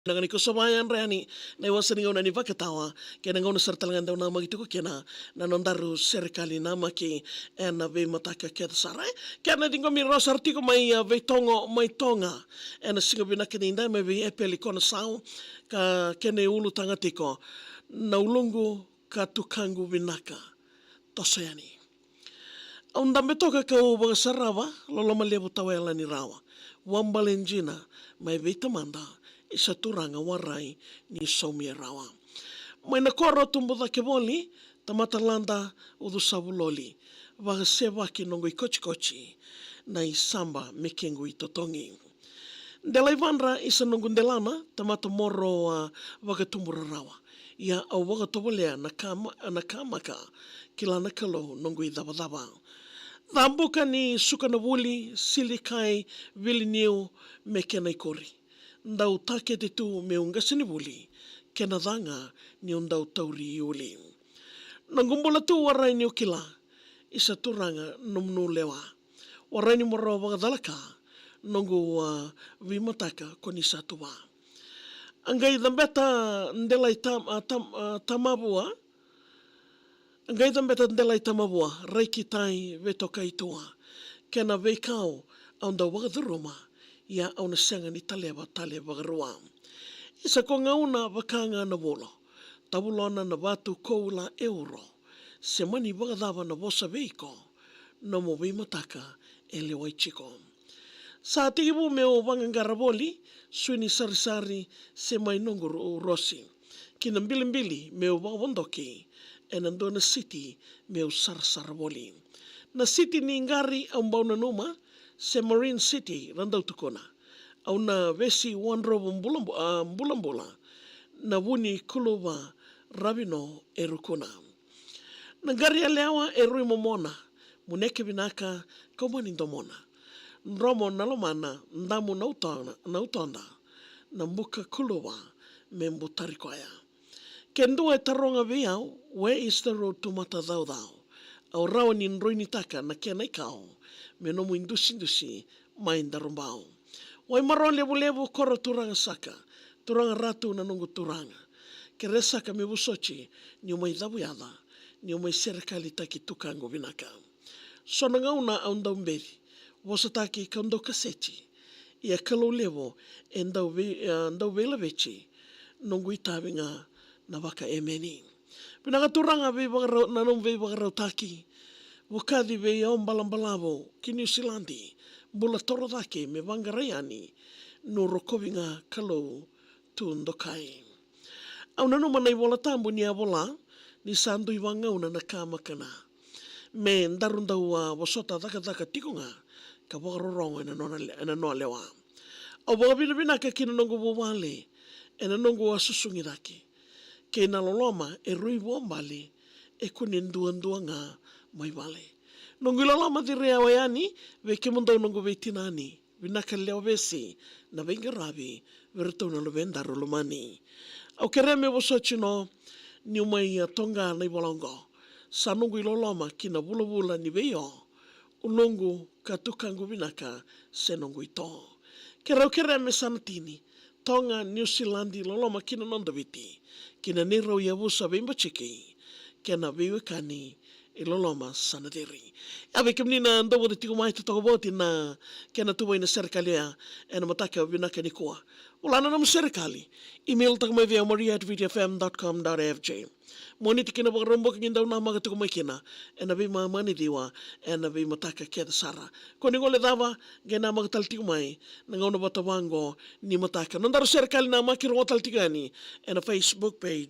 Nangani ko sabayan reani na iwasan ngayon ni vakatawa kaya ngayon sa talangan daw na magituko kena na nondaru serikali na maki na be mataka kaya saray kaya na dingo mi ros artiko may veitongo may tonga na singa binakininda may be epeli kono sao ka kene ulu tangatiko na ulungu ka tukangu binaka tosayani Aunda metoka ka u baga sarava lolo malebu tawela ni rawa wambalenjina may veitamanda isa turanga warai ni somia rawa. May nakoro tumbuda keboli, tamatalanda udu sabuloli, waga seba kinongo kochi na isamba mekengo itotongi. Delay vanra isa nungundelana, tamata moro waga tumbura rawa. Ya au waga tobolea nakamaka kilana kalo nongo idabadaba. Dambuka ni sukanawuli, silikai, viliniu, mekenai kori. Ndau take te tu me unga sinibuli, kena danga ni undau tauri iuli. Nangumbula tu warai ni ukila, isa turanga numnu lewa. Warai ni moro wagadalaka, nungu vimataka koni satua. Angai dambeta ndelai tamabua, angai dambeta ndelai tamabua, reiki tai vetoka itua, kena veikau aunda wagaduruma, ia au na senga ni taleba garua. Isa ko ngauna wakanga na bolo. Tabulona na batu koula euro. Se mani wagadava na bosa veiko. No mo mataka ele waichiko. Sa tigibu me o wangangaraboli. Suini sarisari se mai nongo rosi. Kina mbili me o wawondoki. Enandona city me o sarsaraboli. Na city ni ngari au mbauna numa. Se Marine City randau tukona. Au na vesi wanrobo mbulambula na wuni kuluwa rabino erukuna. Na gari aleawa erui momona. Muneke binaka kaumani ndomona. Nromo nalomana ndamu nautonda. Na mbuka kuluwa me mbutarikoya. Kendua taronga viau. Where is the road to Matadau? Au rawa ni nroini taka na kena ikao. Me nomu indusi mainda rombao. Wai maro lebu koro turanga saka. Turanga ratu na nungu turanga. Kere saka me busochi ni umai dabuyada. Ni umai serikali taki tukango binaka. So nangauna au ndau mberi. Wasataki ka ndau kaseti. Ia kalau levo e ndau vela vechi. Nungu itavinga na waka emeni. Pinaka turanga na nungu vei bagarau taki. Wakadi ve iau mbalambalavo ki New Zealandi, bula torodake me wangaraiani no rokovinga kalau tu ndokai. Au nanu manai wola tambu ni abola ni sandu i wangauna na kamakana. Me ndarundau wasota daka tikunga ka wakarorongo ena noa lewa. Au wakabina ka kina nongo wawale ena nongo wasusungiraki. Ke naloloma e rui wambali e kunindua nga mai wale. Nungu ilalama di rea wayani, veke mundau nungu veitinani, vinaka leo vesi, na venga ravi, verito na luvendaro lumani. Au kere me wasochi no, ni umai tonga na iwalongo, sa nungu ilalama kina wula ni veio, unungu katukangu vinaka se nungu ito. Kere me sanatini, tonga New Zealandi ilalama kina nondaviti, kina nirau yavusa vimba chiki, kena viwekani, iloloma sanadiri. Abe kimnina ndobo de tiku mai tutokoboti na kena tuwa ina serikali ya ena mataka vinaka ni kuwa. Ulana namu serikali. Email takuma via maria@vtfm.com.fj. Moniti kina bagarombo kindaw na mga tukumay kina. Ena bima mani diwa. Ena bima mataka kia sara. Kuni ngole dava gena magatal tikumay. Nangauna batawango ni mataka. Nandaro serikali na makirongotal tikani. Ena Facebook page.